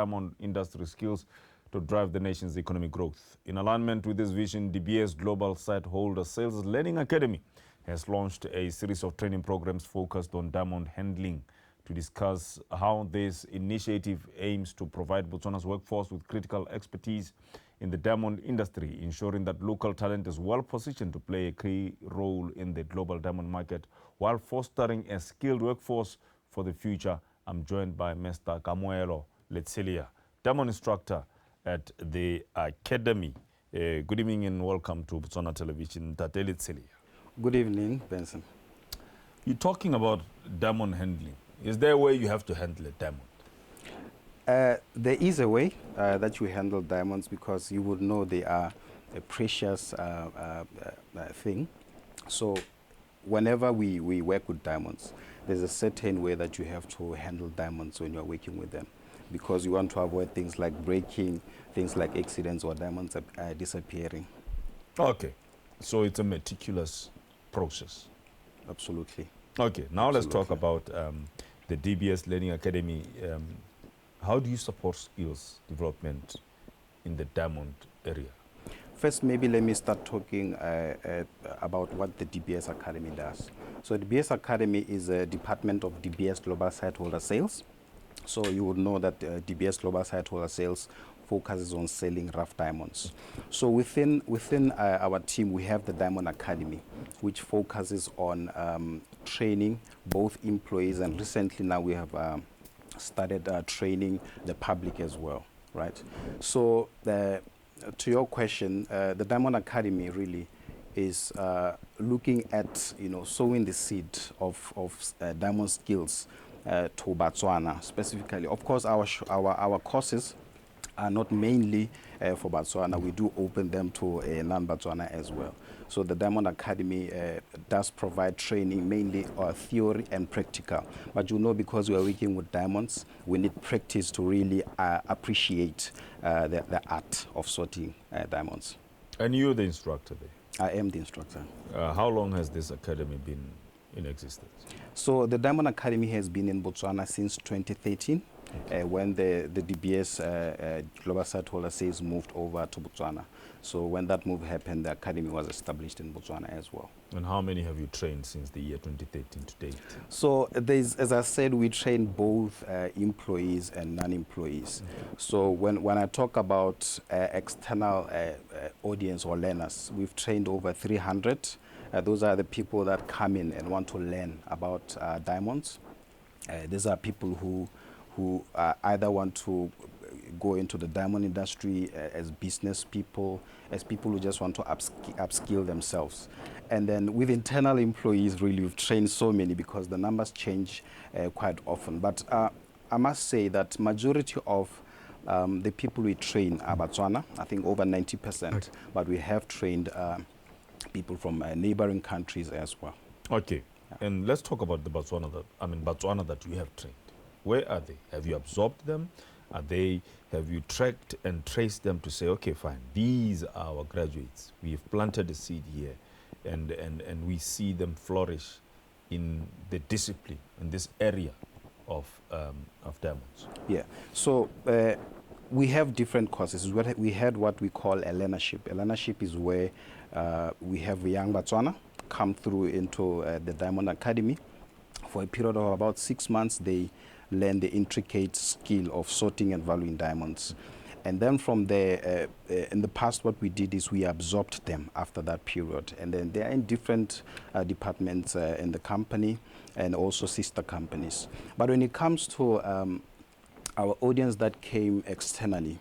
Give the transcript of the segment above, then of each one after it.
diamond industry skills to drive the nation's economic growth. In alignment with this vision, Debeers Global Site Holder Sales Learning Academy has launched a series of training programs focused on diamond handling. To discuss how this initiative aims to provide Botswana's workforce with critical expertise in the diamond industry, ensuring that local talent is well positioned to play a key role in the global diamond market while fostering a skilled workforce for the future, I'm joined by Mr. Kamohelo Letshelea, diamond instructor at the Academy. Good evening and welcome to Botswana Television. Tate Letshelea. Good evening, Benson. You're talking about diamond handling. Is there a way you have to handle a diamond? There is a way that you handle diamonds because you would know they are a precious thing. So whenever we work with diamonds, there's a certain way that you have to handle diamonds when you're working with them, because you want to avoid things like breaking, things like accidents or diamonds disappearing. Okay, so it's a meticulous process. Absolutely. Okay, now Let's talk about the DBS Learning Academy. How do you support skills development in the diamond area? First, maybe let me start talking about what the DBS Academy does. So the DBS Academy is a department of DBS Global Site Holder Sales. So you would know that DBS Global Site Holder Sales focuses on selling rough diamonds. So within our team, we have the Diamond Academy, which focuses on training both employees, and recently now we have started training the public as well, right? So to your question, the Diamond Academy really is looking at, sowing the seed of diamond skills to Botswana specifically. Of course, our courses are not mainly for Botswana. We do open them to non-Botswana as well. So the Diamond Academy does provide training, mainly theory and practical. But because we are working with diamonds, we need practice to really appreciate the art of sorting diamonds. And you're the instructor there? I am the instructor. How long has this academy been in existence? So the Diamond Academy has been in Botswana since 2013. When the DBS Global Site Holder Sales moved over to Botswana. So when that move happened, the academy was established in Botswana as well. And how many have you trained since the year 2013 to date? So as I said, we train both employees and non-employees. Okay. So when I talk about external audience or learners, we've trained over 300. Those are the people that come in and want to learn about diamonds. These are people who either want to go into the diamond industry as business people, as people who just want to upskill themselves. And then with internal employees, really, we've trained so many because the numbers change quite often. But I must say that majority of the people we train are Botswana, I think over 90%, okay. But we have trained people from neighboring countries as well. Okay, yeah. And let's talk about the Botswana that you have trained. Where are they? Have you absorbed them? Have you tracked and traced them to say, okay, fine, these are our graduates. We have planted a seed here and we see them flourish in the discipline, in this area of diamonds? Yeah, so we have different courses. We had what we call a learnership. A learnership is where we have young Botswana come through into the Diamond Academy. For a period of about 6 months, they learn the intricate skill of sorting and valuing diamonds. And then from there, in the past, what we did is we absorbed them after that period. And then they are in different departments in the company and also sister companies. But when it comes to our audience that came externally,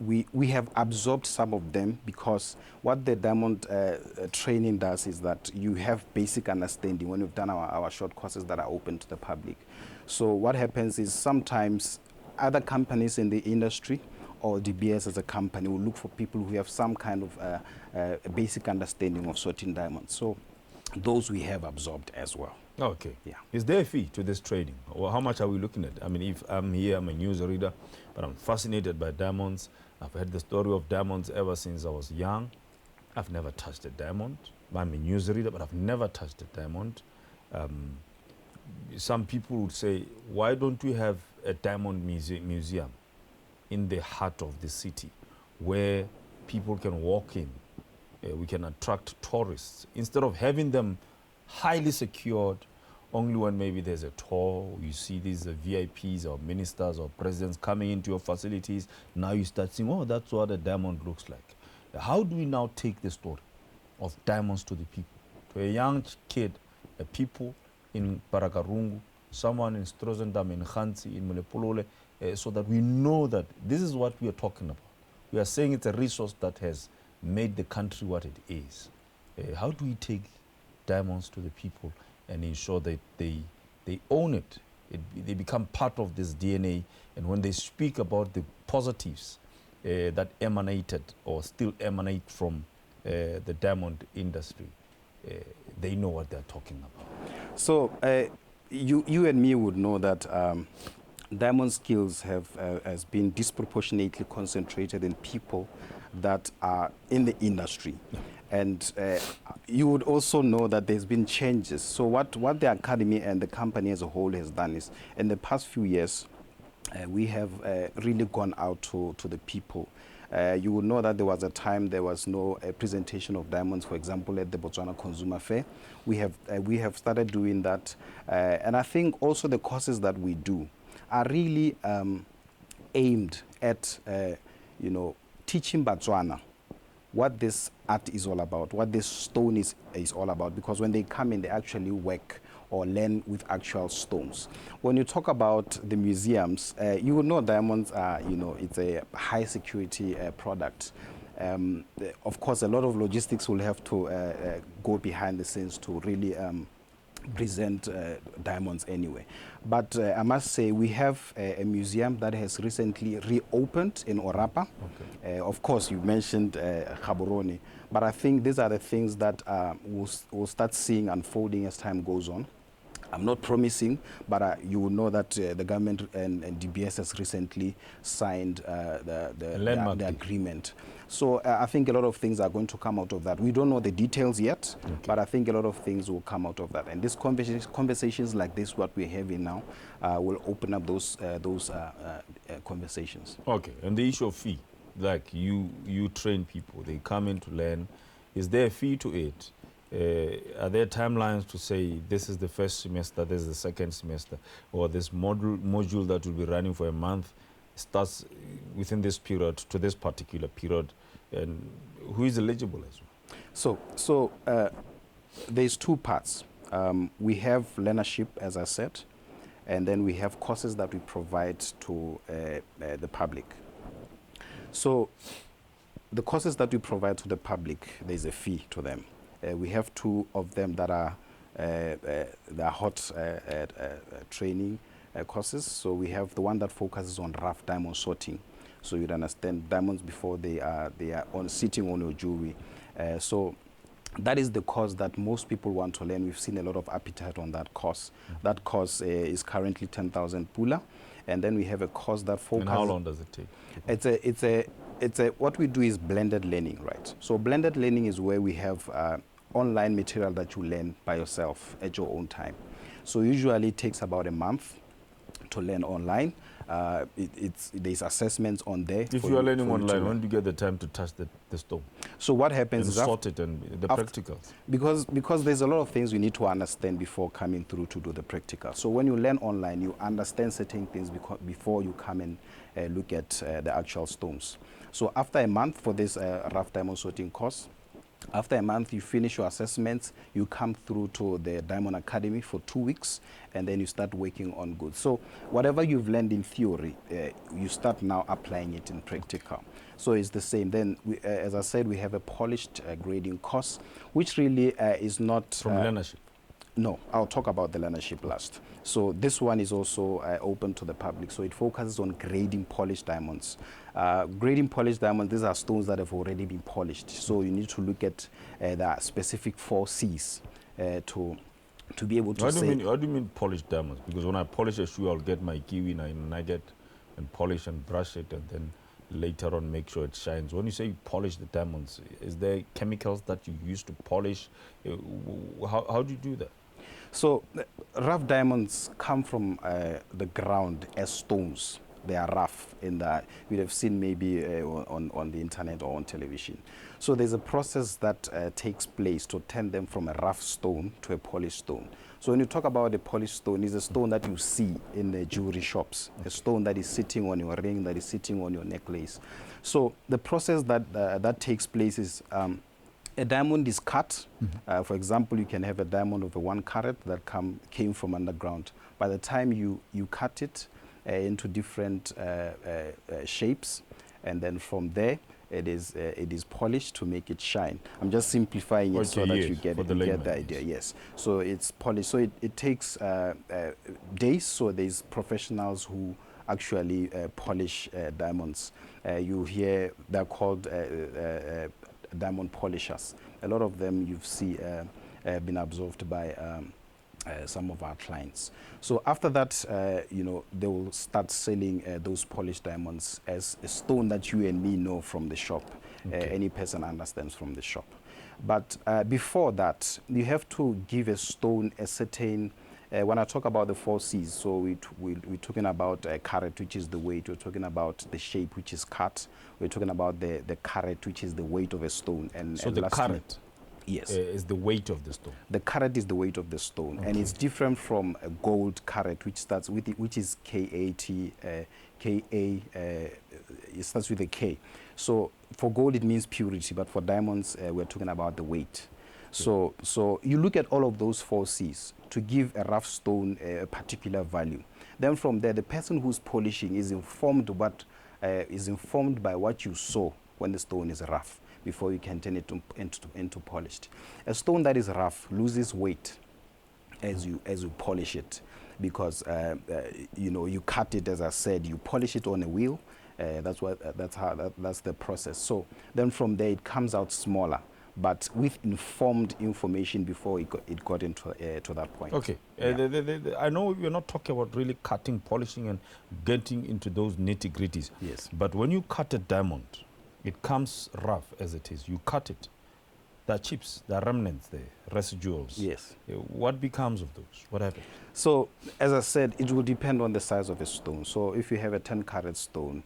we have absorbed some of them because what the diamond training does is that you have basic understanding when we've done our short courses that are open to the public. So what happens is sometimes other companies in the industry or DBS as a company will look for people who have some kind of basic understanding of sorting diamonds. So those we have absorbed as well. Okay. Yeah. Is there a fee to this training? Or how much are we looking at? I mean, if I'm here, I'm a news reader, but I'm fascinated by diamonds. I've heard the story of diamonds ever since I was young. I've never touched a diamond. I'm a news reader, but I've never touched a diamond. Some people would say, why don't we have a diamond museum? in the heart of the city where people can walk in. We can attract tourists instead of having them highly secured only when maybe there's a tour. You see these VIPs or ministers or presidents coming into your facilities. Now you start seeing, oh, that's what a diamond looks like. How do we now take the story of diamonds to the people? To a young kid, a people in Parakarungu, someone in Strozendam, in Khansi, in Mulepolole, so that we know that this is what we are talking about. We are saying it's a resource that has made the country what it is. How do we take diamonds to the people and ensure that they own it? They become part of this DNA, and when they speak about the positives that emanated or still emanate from the diamond industry, they know what they're talking about. So you and me would know that diamond skills has been disproportionately concentrated in people that are in the industry. Yeah. And you would also know that there's been changes. So what the Academy and the company as a whole has done is, in the past few years, we have really gone out to the people. You will know that there was a time there was no presentation of diamonds, for example, at the Botswana Consumer Fair. We have started doing that. And I think also the courses that we do are really aimed at, teaching Botswana what this art is all about, what this stone is all about, because when they come in, they actually work or learn with actual stones. When you talk about the museums, you will know diamonds are, it's a high security product. Of course, a lot of logistics will have to go behind the scenes to really present diamonds anyway. But I must say we have a museum that has recently reopened in Orapa. Okay. Of course, you mentioned Gaborone, but I think these are the things that we'll start seeing unfolding as time goes on. I'm not promising, but you will know that the government and DBS has recently signed the agreement. So I think a lot of things are going to come out of that. We don't know the details yet, okay, but I think a lot of things will come out of that. And these conversations like this, what we're having now, will open up those conversations. Okay, and the issue of fee, like you train people, they come in to learn. Is there a fee to it? Are there timelines to say this is the first semester, this is the second semester, or this module that will be running for a month starts within this period to this particular period, and who is eligible as well? So there's two parts. We have learnership, as I said, and then we have courses that we provide to the public. So the courses that we provide to the public, there's a fee to them. We have two of them that are hot training courses. So we have the one that focuses on rough diamond sorting. So you'd understand diamonds before they are sitting on your jewelry. So that is the course that most people want to learn. We've seen a lot of appetite on that course. Mm-hmm. That course is currently 10,000 pula. And then we have a course that focuses... And how long does it take? It's a what we do is blended learning, right? So blended learning is where we have online material that you learn by yourself at your own time. So usually it takes about a month to learn online. There's assessments on there. If you are learning online, when do you get the time to touch the stone? So what happens and is sort it and the practicals? Because there's a lot of things you need to understand before coming through to do the practical. So when you learn online, you understand certain things before you come and look at the actual stones. So after a month for this rough diamond sorting course, after a month, you finish your assessments, you come through to the Diamond Academy for 2 weeks, and then you start working on goods. So whatever you've learned in theory, you start now applying it in practical. So it's the same. Then, as I said, we have a polished grading course, which really is not... From learnership? No, I'll talk about the learnership last. So this one is also open to the public. So it focuses on grading polished diamonds. Grading polished diamonds, these are stones that have already been polished. So you need to look at the specific 4 C's to be able to say... How do you mean polished diamonds? Because when I polish a shoe, I'll get my kiwi nugget and polish and brush it, and then later on make sure it shines. When you say you polish the diamonds, is there chemicals that you use to polish? How do you do that? So rough diamonds come from the ground as stones. they are rough in that we'd have seen maybe on the internet or on television. So there's a process that takes place to turn them from a rough stone to a polished stone. So when you talk about a polished stone, it's a stone that you see in the jewelry shops, a stone that is sitting on your ring, that is sitting on your necklace. So the process that takes place is a diamond is cut. For example, you can have a diamond of a 1 carat that came from underground. By the time you cut it into different shapes, and then from there it is polished to make it shine. I'm just simplifying it so that you get the idea. Yes. So it's polished. So it takes days. So there's professionals who actually polish diamonds. You hear they're called diamond polishers. A lot of them you've seen been absorbed by some of our clients. So after that, they will start selling those polished diamonds as a stone that you and me know from the shop. Any person understands from the shop. But before that, you have to give a stone a certain, when I talk about the 4 C's, so we're talking about a carat, which is the weight. We're talking about the shape, which is cut. We're talking about the carat, which is the weight of a stone. So the carat? Yes. Is the weight of the stone. The carat is the weight of the stone, and it's different from a gold carat, which starts with which is K-A-T, K-A. It starts with a K. So for gold it means purity, but for diamonds we're talking about the weight. So you look at all of those 4 C's to give a rough stone a particular value. Then from there, the person who's polishing is informed by what you saw when the stone is rough, before you can turn it into polished. A stone that is rough loses weight as you polish it, because you cut it, as I said, you polish it on a wheel. That's the process. So then from there it comes out smaller, but with informed information before it got into to that point. Okay. I know you're not talking about really cutting, polishing, and getting into those nitty-gritties. Yes. But when you cut a diamond, it comes rough as it is. You cut it. There are chips, there are remnants there, residuals. Yes. What becomes of those? What happens? So, as I said, it will depend on the size of a stone. So, if you have a 10-carat stone,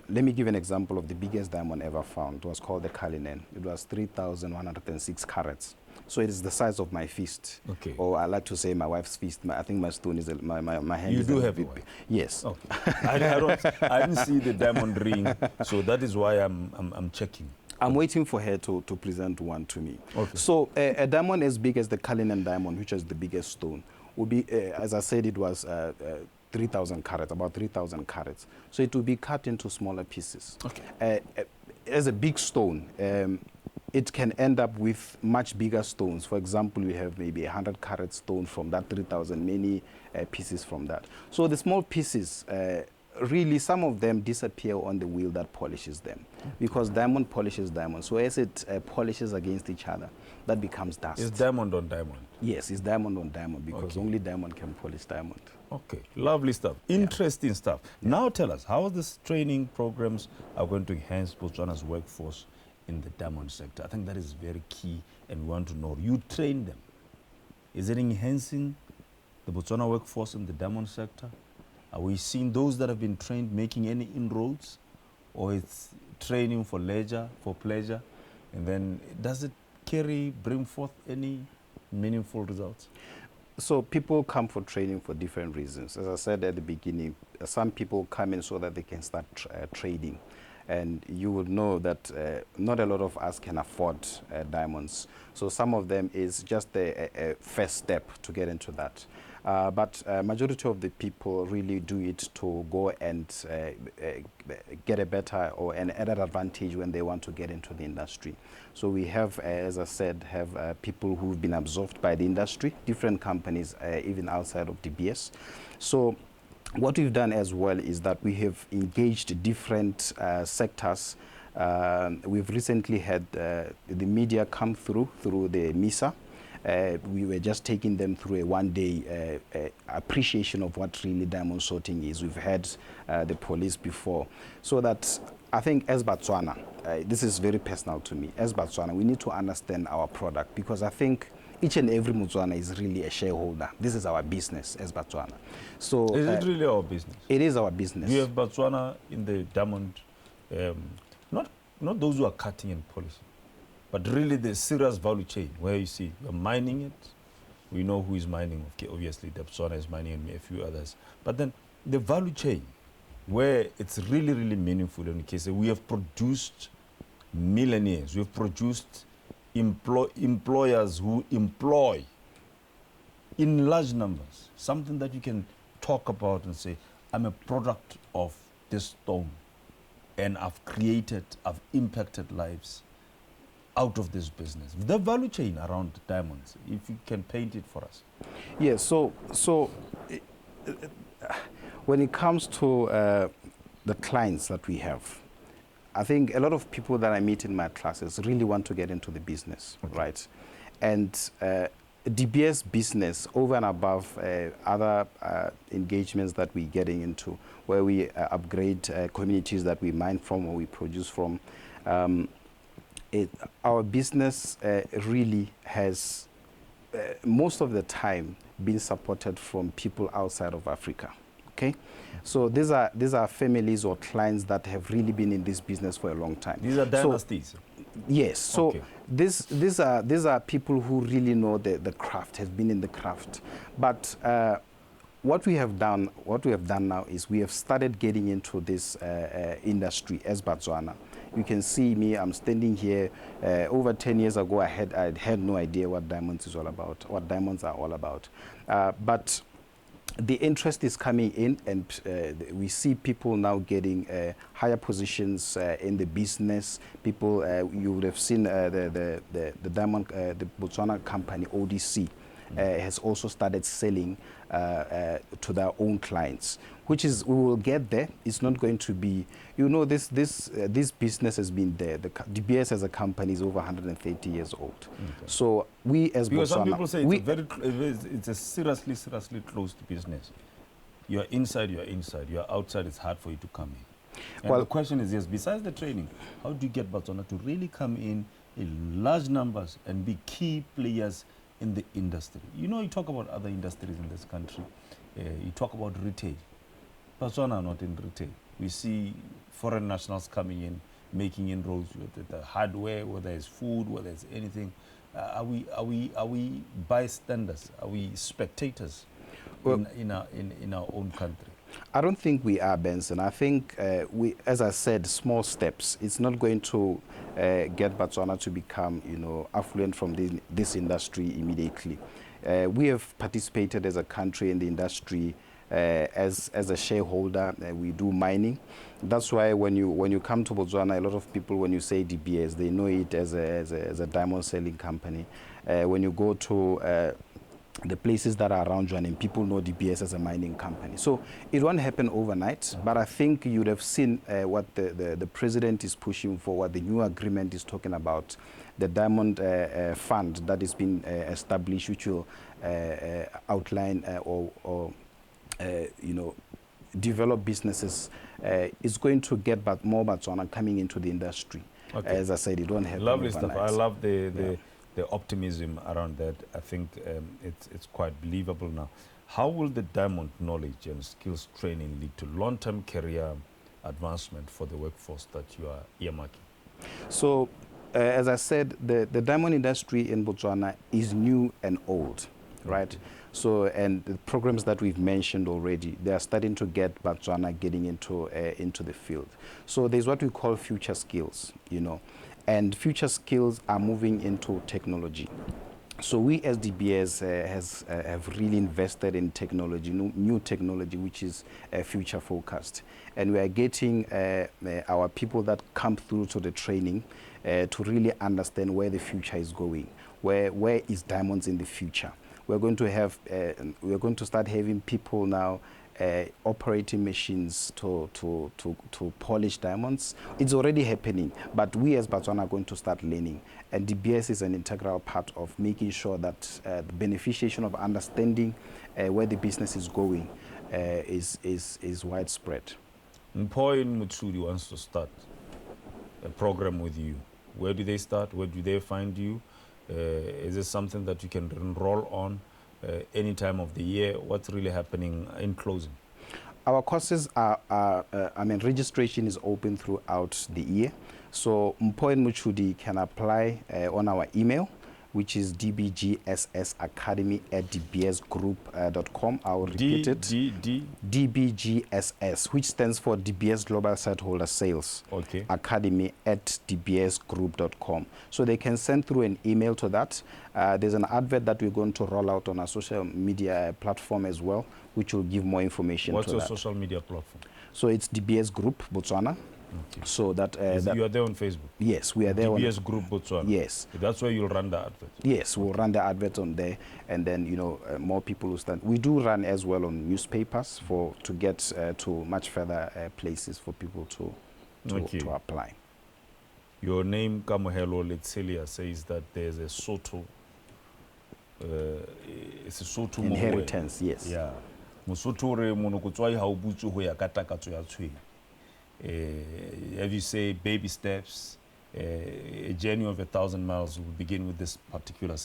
let me give an example of the biggest diamond ever found. It was called the Cullinan. It was 3,106 carats. So it is the size of my fist. Okay. Or I like to say my wife's fist. I think my stone is, my hand you is do a have bit a wife? Yes. Okay. I didn't see the diamond ring, so that is why I'm checking. I'm waiting for her to present one to me. Okay. So a diamond as big as the Cullinan diamond, which is the biggest stone, would be, as I said, it was 3,000 carats, about 3,000 carats. So it will be cut into smaller pieces. Okay. As a big stone, it can end up with much bigger stones. For example, we have maybe 100-carat stone from that 3,000, many pieces from that. So the small pieces, really some of them disappear on the wheel that polishes them, because diamond polishes diamond. So as it polishes against each other, that becomes dust. It's diamond on diamond? Yes, it's diamond on diamond, because only diamond can polish diamond. Okay, lovely stuff, interesting stuff. Now tell us, how these training programs are going to enhance Botswana's workforce in the diamond sector? I think that is very key, and we want to know. You train them. Is it enhancing the Botswana workforce in the diamond sector? Are we seeing those that have been trained making any inroads, or it's training for leisure, for pleasure, and then does it bring forth any meaningful results? So people come for training for different reasons. As I said at the beginning, some people come in so that they can start trading. And you will know that not a lot of us can afford diamonds. So some of them is just a first step to get into that. But majority of the people really do it to go and get a better or an added advantage when they want to get into the industry. So we have, as I said, people who've been absorbed by the industry, different companies, even outside of DBS. So what we've done as well is that we have engaged different sectors. We've recently had the media come through the MISA. We were just taking them through a one-day appreciation of what really diamond sorting is. We've had the police before. So that I think as Botswana, this is very personal to me, as Botswana, we need to understand our product, because I think each and every Botswana is really a shareholder. This is our business as Botswana. So is it really our business? It is our business. You have Botswana in the diamond, not those who are cutting and polishing, but really the serious value chain where you see you're mining it. We know who is mining. Obviously, Botswana is mining and a few others. But then the value chain where it's really, really meaningful in the case we have produced millionaires. We have produced employers who employ in large numbers. Something that you can talk about and say, I'm a product of this stone and I've impacted lives out of this business. The value chain around diamonds, if you can paint it for us. Yes, so when it comes to the clients that we have, I think a lot of people that I meet in my classes really want to get into the business, right? And DBS business, over and above other engagements that we're getting into, where we upgrade communities that we mine from or we produce from, our business really has most of the time been supported from people outside of Africa. Okay, so these are families or clients that have really been in this business for a long time. These are dynasties. So, yes. So okay. these are people who really know the craft, have been in the craft. But what we have done now is we have started getting into this industry as Botswana. You can see me, I'm standing here. Over 10 years ago, I had no idea what diamonds is all about, what diamonds are all about. But the interest is coming in, and we see people now getting higher positions in the business. People, you would have seen the diamond, the Botswana company, ODC, has also started selling to their own clients, which is, we will get there. It's not going to be, this business has been there. The DBS as a company is over 130 years old. Okay. So we as because Botswana, some people say it's a seriously closed business. You're inside, you're outside, it's hard for you to come in. And well, the question is, yes, besides the training, how do you get Botswana to really come in large numbers and be key players in the industry? You talk about other industries in this country. You talk about retail. Botswana are not in retail. We see foreign nationals coming in, making inroads with the hardware, whether it's food, whether it's anything. Are we bystanders? Are we spectators in our own country? I don't think we are, Benson. I think we, as I said, small steps. It's not going to get Botswana to become, affluent from this industry immediately. We have participated as a country in the industry as a shareholder. We do mining. That's why when you come to Botswana, a lot of people, when you say DBS, they know it as a diamond selling company. When you go to the places that are around you, and people know DBS as a mining company. So it won't happen overnight, but I think you'd have seen what the president is pushing for, what the new agreement is talking about, the diamond fund that has been established, which will outline or develop businesses, is going to get more Botswana coming into the industry. Okay. As I said, it won't happen Lovely overnight. Stuff. I love the optimism around that. I think it's quite believable now. How will the diamond knowledge and skills training lead to long-term career advancement for the workforce that you are earmarking? So, as I said, the diamond industry in Botswana is new and old, right? So, and the programs that we've mentioned already, they are starting to get Botswana getting into the field. So there's what we call future skills, and future skills are moving into technology. So we as DBS have really invested in technology, new technology, which is future focused. And we are getting our people that come through to the training to really understand where the future is going, where is diamonds in the future. We're going to start having people now operating machines to polish diamonds. It's already happening, but we as Botswana are going to start learning. And DBS is an integral part of making sure that the beneficiation of understanding where the business is going is widespread. Mpoin Mutsudi wants to start a program with you. Where do they start? Where do they find you? Is this something that you can enroll on any time of the year? What's really happening in closing? Our courses registration is open throughout the year. So Mpo and Muchudi can apply on our email, which is dbgssacademy@dbsgroup.com. I'll repeat it. DBGSS, which stands for DBS Global Sightholder Sales Academy@dbsgroup.com. So they can send through an email to that. There's an advert that we're going to roll out on our social media platform as well, which will give more information. What's to your that. social media platform? So it's DBS Group Botswana. Okay. So that, you are there on Facebook? Yes, we are there. DBS Group Botswana? Yes. That's where you'll run the advert? Yes, we'll run the advert on there, and then, you know, more people will stand. We do run as well on newspapers to get to much further places for people to apply. Your name, Kamohelo Letshelea, says that there's a Soto, it's a Soto inheritance, yes. Yeah. Musoto re monokutswai ha ubutsu ho ya katakatso ya tshwe. Have you say baby steps, a journey of 1,000 miles will begin with this particular